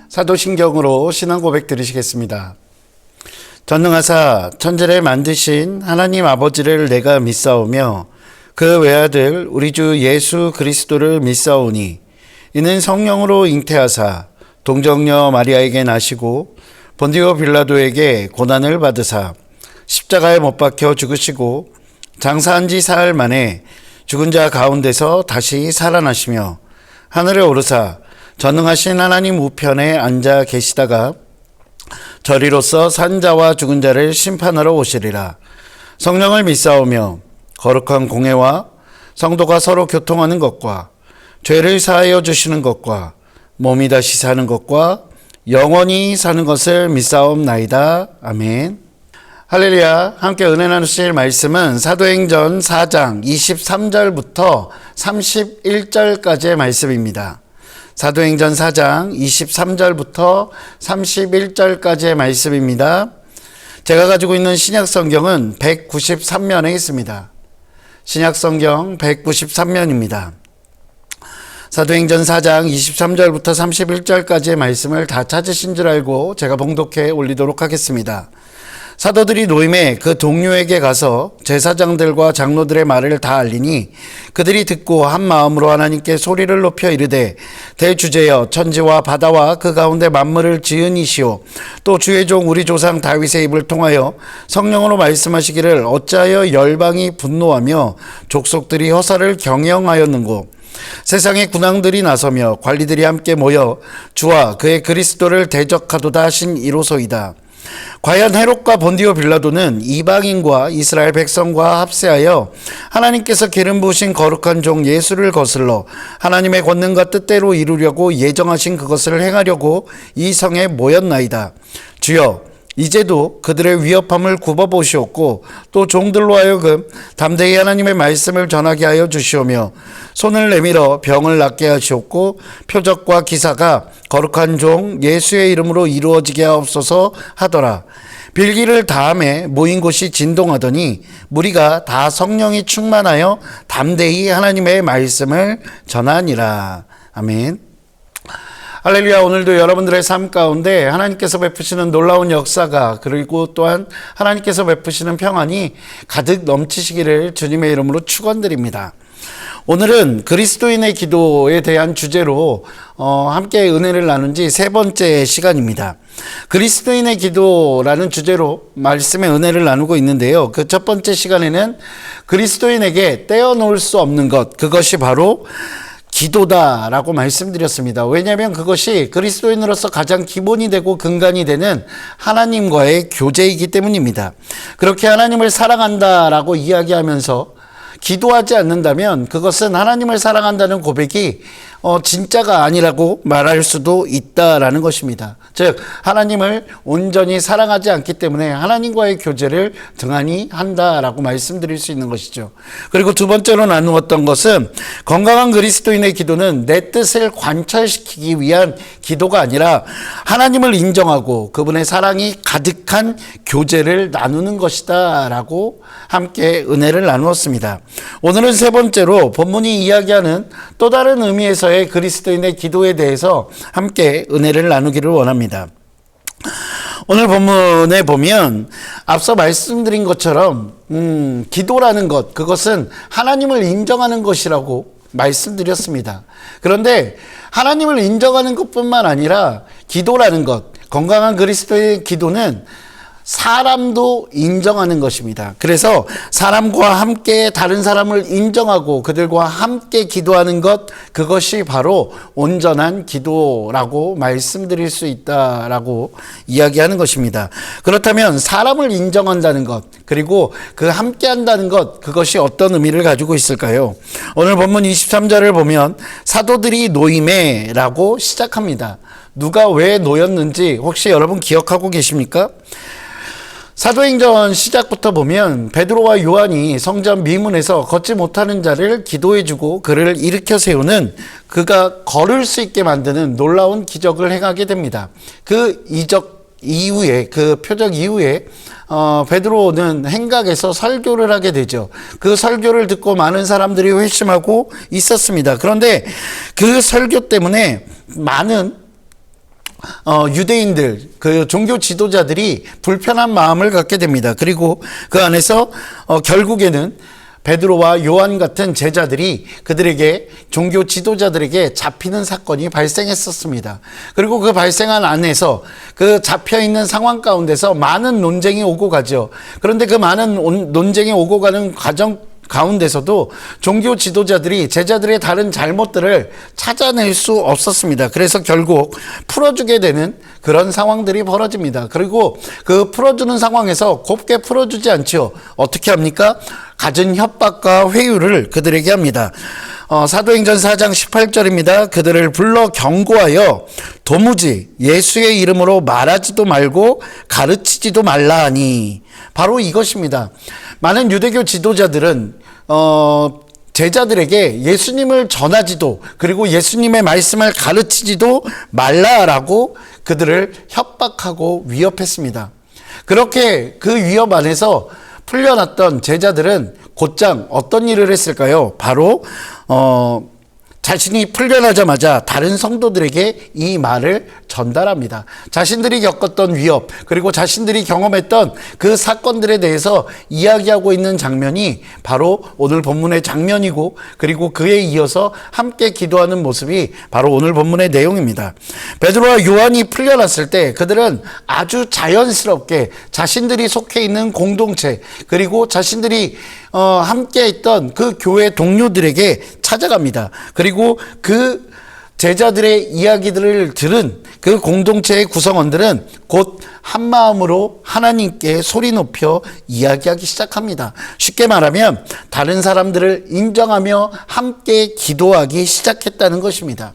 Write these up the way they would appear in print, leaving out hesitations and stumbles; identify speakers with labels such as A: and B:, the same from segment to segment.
A: 사도신경으로 신앙 고백 드리시겠습니다. 전능하사 천지를 만드신 하나님 아버지를 내가 믿사오며 그 외아들 우리 주 예수 그리스도를 믿사오니 이는 성령으로 잉태하사 동정녀 마리아에게 나시고 본디오 빌라도에게 고난을 받으사 십자가에 못 박혀 죽으시고 장사한 지 사흘 만에 죽은 자 가운데서 다시 살아나시며 하늘에 오르사 전능하신 하나님 우편에 앉아 계시다가 저리로서 산 자와 죽은 자를 심판하러 오시리라. 성령을 믿사오며 거룩한 공회와 성도가 서로 교통하는 것과 죄를 사하여 주시는 것과 몸이 다시 사는 것과 영원히 사는 것을 믿사옵나이다. 아멘. 할렐루야. 함께 은혜 나누실 말씀은 사도행전 4장 23절부터 31절까지의 말씀입니다. 사도행전 4장 23절부터 31절까지의 말씀입니다. 제가 가지고 있는 신약성경은 193면에 있습니다. 신약성경 193면입니다. 사도행전 4장 23절부터 31절까지의 말씀을 다 찾으신 줄 알고 제가 봉독해 올리도록 하겠습니다. 사도들이 노임에 그 동료에게 가서 제사장들과 장로들의 말을 다 알리니 그들이 듣고 한 마음으로 하나님께 소리를 높여 이르되 대주제여 천지와 바다와 그 가운데 만물을 지은 이시오 또 주의 종 우리 조상 다윗의 입을 통하여 성령으로 말씀하시기를 어찌하여 열방이 분노하며 족속들이 허사를 경영하였는고 세상의 군왕들이 나서며 관리들이 함께 모여 주와 그의 그리스도를 대적하도다 하신 이로소이다. 과연 헤롯과 본디오 빌라도는 이방인과 이스라엘 백성과 합세하여 하나님께서 기름 부으신 거룩한 종 예수를 거슬러 하나님의 권능과 뜻대로 이루려고 예정하신 그것을 행하려고 이 성에 모였나이다. 주여 이제도 그들의 위협함을 굽어보시옵고 또 종들로 하여금 담대히 하나님의 말씀을 전하게 하여 주시오며 손을 내밀어 병을 낫게 하시옵고 표적과 기사가 거룩한 종 예수의 이름으로 이루어지게 하옵소서 하더라. 빌기를 다함에 모인 곳이 진동하더니 무리가 다 성령이 충만하여 담대히 하나님의 말씀을 전하니라. 아멘. 할렐루야. 오늘도 여러분들의 삶 가운데 하나님께서 베푸시는 놀라운 역사가 그리고 또한 하나님께서 베푸시는 평안이 가득 넘치시기를 주님의 이름으로 축원드립니다. 오늘은 그리스도인의 기도에 대한 주제로 함께 은혜를 나눈 지 세 번째 시간입니다. 그리스도인의 기도라는 주제로 말씀의 은혜를 나누고 있는데요. 그 첫 번째 시간에는 그리스도인에게 떼어놓을 수 없는 것, 그것이 바로 기도다라고 말씀드렸습니다. 왜냐하면 그것이 그리스도인으로서 가장 기본이 되고 근간이 되는 하나님과의 교제이기 때문입니다. 그렇게 하나님을 사랑한다라고 이야기하면서 기도하지 않는다면 그것은 하나님을 사랑한다는 고백이 진짜가 아니라고 말할 수도 있다라는 것입니다. 즉 하나님을 온전히 사랑하지 않기 때문에 하나님과의 교제를 등한히 한다라고 말씀드릴 수 있는 것이죠. 그리고 두 번째로 나누었던 것은 건강한 그리스도인의 기도는 내 뜻을 관철시키기 위한 기도가 아니라 하나님을 인정하고 그분의 사랑이 가득한 교제를 나누는 것이다 라고 함께 은혜를 나누었습니다. 오늘은 세 번째로 본문이 이야기하는 또 다른 의미에서의 그리스도인의 기도에 대해서 함께 은혜를 나누기를 원합니다. 오늘 본문에 보면 앞서 말씀드린 것처럼 기도라는 것, 그것은 하나님을 인정하는 것이라고 말씀드렸습니다. 그런데 하나님을 인정하는 것뿐만 아니라 기도라는 것, 건강한 그리스도의 기도는 사람도 인정하는 것입니다. 그래서 사람과 함께 다른 사람을 인정하고 그들과 함께 기도하는 것, 그것이 바로 온전한 기도라고 말씀드릴 수 있다라고 이야기하는 것입니다. 그렇다면 사람을 인정한다는 것, 그리고 그 함께 한다는 것, 그것이 어떤 의미를 가지고 있을까요? 오늘 본문 23절을 보면 사도들이 노임에 라고 시작합니다. 누가 왜 놓였는지 혹시 여러분 기억하고 계십니까? 사도행전 시작부터 보면 베드로와 요한이 성전 미문에서 걷지 못하는 자를 기도해주고 그를 일으켜 세우는, 그가 걸을 수 있게 만드는 놀라운 기적을 행하게 됩니다. 그 이적 이후에, 그 표적 이후에 베드로는 행각에서 설교를 하게 되죠. 그 설교를 듣고 많은 사람들이 회심하고 있었습니다. 그런데 그 설교 때문에 많은 유대인들, 그 종교 지도자들이 불편한 마음을 갖게 됩니다. 그리고 그 안에서 결국에는 베드로와 요한 같은 제자들이 그들에게, 종교 지도자들에게 잡히는 사건이 발생했었습니다. 그리고 그 발생한 안에서, 그 잡혀있는 상황 가운데서 많은 논쟁이 오고 가죠. 그런데 그 많은 논쟁이 오고 가는 과정 가운데서도 종교 지도자들이 제자들의 다른 잘못들을 찾아낼 수 없었습니다. 그래서 결국 풀어주게 되는 그런 상황들이 벌어집니다. 그리고 그 풀어주는 상황에서 곱게 풀어주지 않죠. 어떻게 합니까? 갖은 협박과 회유를 그들에게 합니다. 사도행전 4장 18절입니다. 그들을 불러 경고하여 도무지 예수의 이름으로 말하지도 말고 가르치지도 말라 하니, 바로 이것입니다. 많은 유대교 지도자들은 제자들에게 예수님을 전하지도, 그리고 예수님의 말씀을 가르치지도 말라라고 그들을 협박하고 위협했습니다. 그렇게 그 위협 안에서 풀려났던 제자들은 곧장 어떤 일을 했을까요? 바로 자신이 풀려나자마자 다른 성도들에게 이 말을 전달합니다. 자신들이 겪었던 위협, 그리고 자신들이 경험했던 그 사건들에 대해서 이야기하고 있는 장면이 바로 오늘 본문의 장면이고, 그리고 그에 이어서 함께 기도하는 모습이 바로 오늘 본문의 내용입니다. 베드로와 요한이 풀려났을 때 그들은 아주 자연스럽게 자신들이 속해 있는 공동체, 그리고 자신들이 함께 있던 그 교회 동료들에게 찾아갑니다. 그리고 그 제자들의 이야기들을 들은 그 공동체의 구성원들은 곧 한마음으로 하나님께 소리 높여 이야기하기 시작합니다. 쉽게 말하면 다른 사람들을 인정하며 함께 기도하기 시작했다는 것입니다.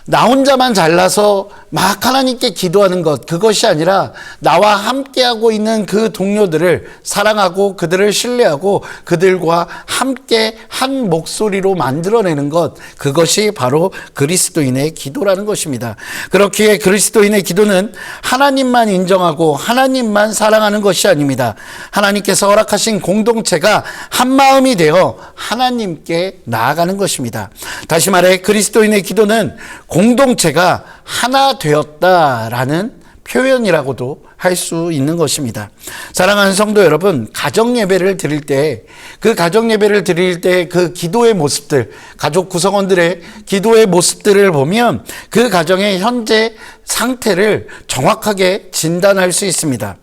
A: 나 혼자만 잘나서 막 하나님께 기도하는 것, 그것이 아니라 나와 함께하고 있는 그 동료들을 사랑하고 그들을 신뢰하고 그들과 함께 한 목소리로 만들어내는 것, 그것이 바로 그리스도인의 기도라는 것입니다. 그렇기에 그리스도인의 기도는 하나님만 인정하고 하나님만 사랑하는 것이 아닙니다. 하나님께서 허락하신 공동체가 한 마음이 되어 하나님께 나아가는 것입니다. 다시 말해 그리스도인의 기도는 공동체가 하나 되었다라는 표현이라고도 할 수 있는 것입니다. 사랑하는 성도 여러분, 가정 예배를 드릴 때, 그 가정 예배를 드릴 때 그 기도의 모습들, 가족 구성원들의 기도의 모습들을 보면 그 가정의 현재 상태를 정확하게 진단할 수 있습니다.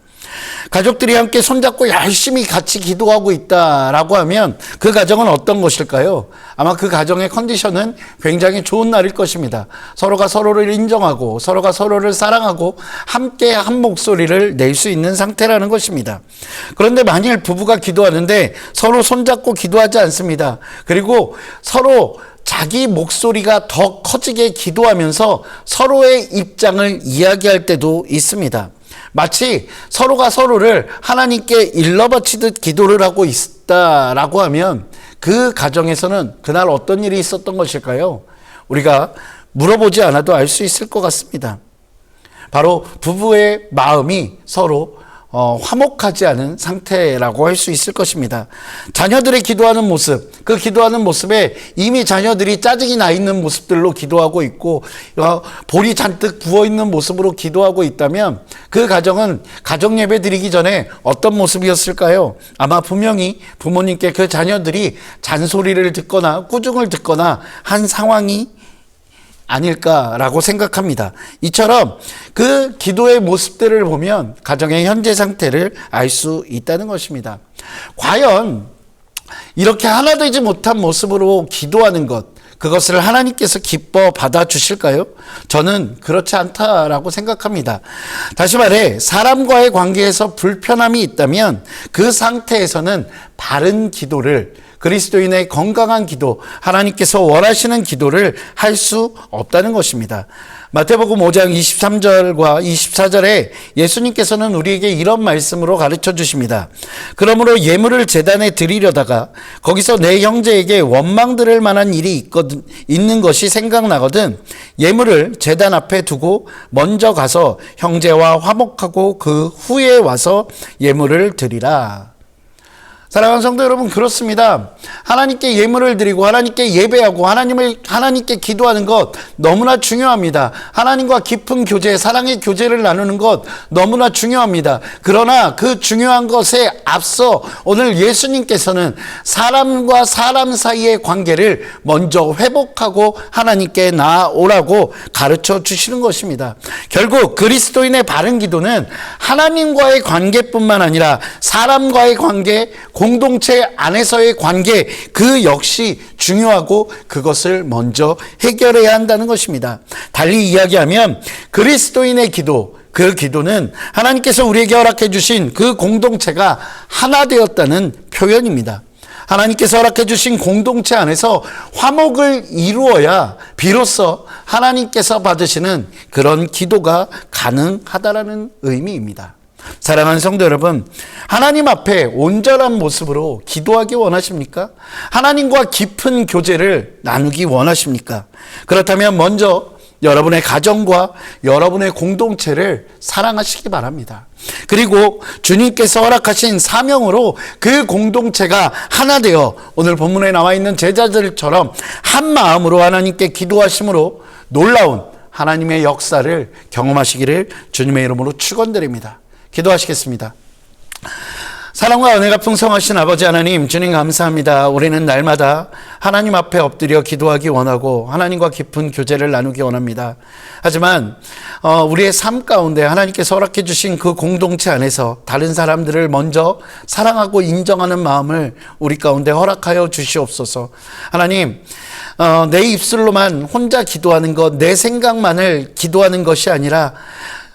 A: 가족들이 함께 손잡고 열심히 같이 기도하고 있다라고 하면 그 가정은 어떤 것일까요? 아마 그 가정의 컨디션은 굉장히 좋은 날일 것입니다. 서로가 서로를 인정하고 서로가 서로를 사랑하고 함께 한 목소리를 낼 수 있는 상태라는 것입니다. 그런데 만일 부부가 기도하는데 서로 손잡고 기도하지 않습니다. 그리고 서로 자기 목소리가 더 커지게 기도하면서 서로의 입장을 이야기할 때도 있습니다. 마치 서로가 서로를 하나님께 일러바치듯 기도를 하고 있다라고 하면 그 가정에서는 그날 어떤 일이 있었던 것일까요? 우리가 물어보지 않아도 알 수 있을 것 같습니다. 바로 부부의 마음이 서로 화목하지 않은 상태라고 할 수 있을 것입니다. 자녀들의 기도하는 모습, 그 기도하는 모습에 이미 자녀들이 짜증이 나 있는 모습들로 기도하고 있고 볼이 잔뜩 부어있는 모습으로 기도하고 있다면 그 가정은 가정 예배 드리기 전에 어떤 모습이었을까요? 아마 분명히 부모님께 그 자녀들이 잔소리를 듣거나 꾸중을 듣거나 한 상황이 아닐까라고 생각합니다. 이처럼 그 기도의 모습들을 보면 가정의 현재 상태를 알 수 있다는 것입니다. 과연 이렇게 하나 되지 못한 모습으로 기도하는 것, 그것을 하나님께서 기뻐 받아주실까요? 저는 그렇지 않다라고 생각합니다. 다시 말해 사람과의 관계에서 불편함이 있다면 그 상태에서는 바른 기도를, 그리스도인의 건강한 기도, 하나님께서 원하시는 기도를 할 수 없다는 것입니다. 마태복음 5장 23절과 24절에 예수님께서는 우리에게 이런 말씀으로 가르쳐 주십니다. 그러므로 예물을 제단에 드리려다가 거기서 내 형제에게 원망 들을 만한 일이 있는 것이 생각나거든 예물을 제단 앞에 두고 먼저 가서 형제와 화목하고 그 후에 와서 예물을 드리라. 사랑하는 성도 여러분, 그렇습니다. 하나님께 예물을 드리고 하나님께 예배하고 하나님께 기도하는 것 너무나 중요합니다. 하나님과 깊은 교제, 사랑의 교제를 나누는 것 너무나 중요합니다. 그러나 그 중요한 것에 앞서 오늘 예수님께서는 사람과 사람 사이의 관계를 먼저 회복하고 하나님께 나아오라고 가르쳐 주시는 것입니다. 결국 그리스도인의 바른 기도는 하나님과의 관계뿐만 아니라 사람과의 관계, 공동체 안에서의 관계, 그 역시 중요하고 그것을 먼저 해결해야 한다는 것입니다. 달리 이야기하면 그리스도인의 기도, 그 기도는 하나님께서 우리에게 허락해 주신 그 공동체가 하나 되었다는 표현입니다. 하나님께서 허락해 주신 공동체 안에서 화목을 이루어야 비로소 하나님께서 받으시는 그런 기도가 가능하다라는 의미입니다. 사랑하는 성도 여러분, 하나님 앞에 온전한 모습으로 기도하기 원하십니까? 하나님과 깊은 교제를 나누기 원하십니까? 그렇다면 먼저 여러분의 가정과 여러분의 공동체를 사랑하시기 바랍니다. 그리고 주님께서 허락하신 사명으로 그 공동체가 하나 되어 오늘 본문에 나와 있는 제자들처럼 한 마음으로 하나님께 기도하심으로 놀라운 하나님의 역사를 경험하시기를 주님의 이름으로 축원드립니다. 기도하시겠습니다. 사랑과 은혜가 풍성하신 아버지 하나님, 주님 감사합니다. 우리는 날마다 하나님 앞에 엎드려 기도하기 원하고 하나님과 깊은 교제를 나누기 원합니다. 하지만 우리의 삶 가운데 하나님께서 허락해 주신 그 공동체 안에서 다른 사람들을 먼저 사랑하고 인정하는 마음을 우리 가운데 허락하여 주시옵소서. 하나님, 내 입술로만 혼자 기도하는 것, 내 생각만을 기도하는 것이 아니라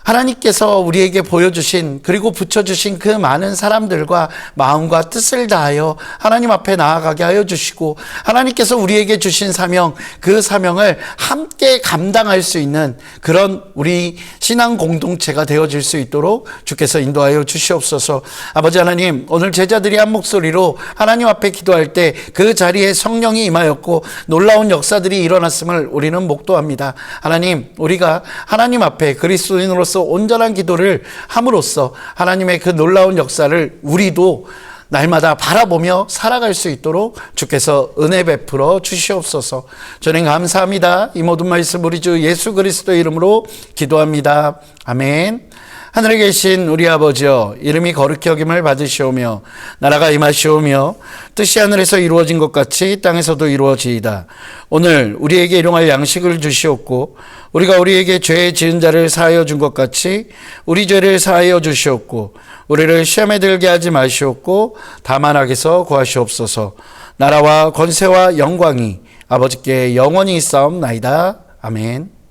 A: 하나님께서 우리에게 보여주신 그리고 붙여주신 그 많은 사람들과 마음과 뜻을 다하여 하나님 앞에 나아가게 하여 주시고, 하나님께서 우리에게 주신 사명, 그 사명을 함께 감당할 수 있는 그런 우리 신앙 공동체가 되어질 수 있도록 주께서 인도하여 주시옵소서. 아버지 하나님, 오늘 제자들이 한 목소리로 하나님 앞에 기도할 때 그 자리에 성령이 임하였고 놀라운 역사들이 일어났음을 우리는 목도합니다. 하나님, 우리가 하나님 앞에 그리스도인으로서 온전한 기도를 함으로써 하나님의 그 놀라운 역사를 우리도 날마다 바라보며 살아갈 수 있도록 주께서 은혜 베풀어 주시옵소서. 저는 감사합니다. 이 모든 말씀 우리 주 예수 그리스도의 이름으로 기도합니다. 아멘. 하늘에 계신 우리 아버지여, 이름이 거룩히 여김을 받으시오며 나라가 임하시오며 뜻이 하늘에서 이루어진 것 같이 땅에서도 이루어지이다. 오늘 우리에게 일용할 양식을 주시옵고 우리가 우리에게 죄 지은 자를 사하여 준 것 같이 우리 죄를 사하여 주시옵고 우리를 시험에 들게 하지 마시옵고 다만 악에서 구하시옵소서. 나라와 권세와 영광이 아버지께 영원히 있사옵나이다. 아멘.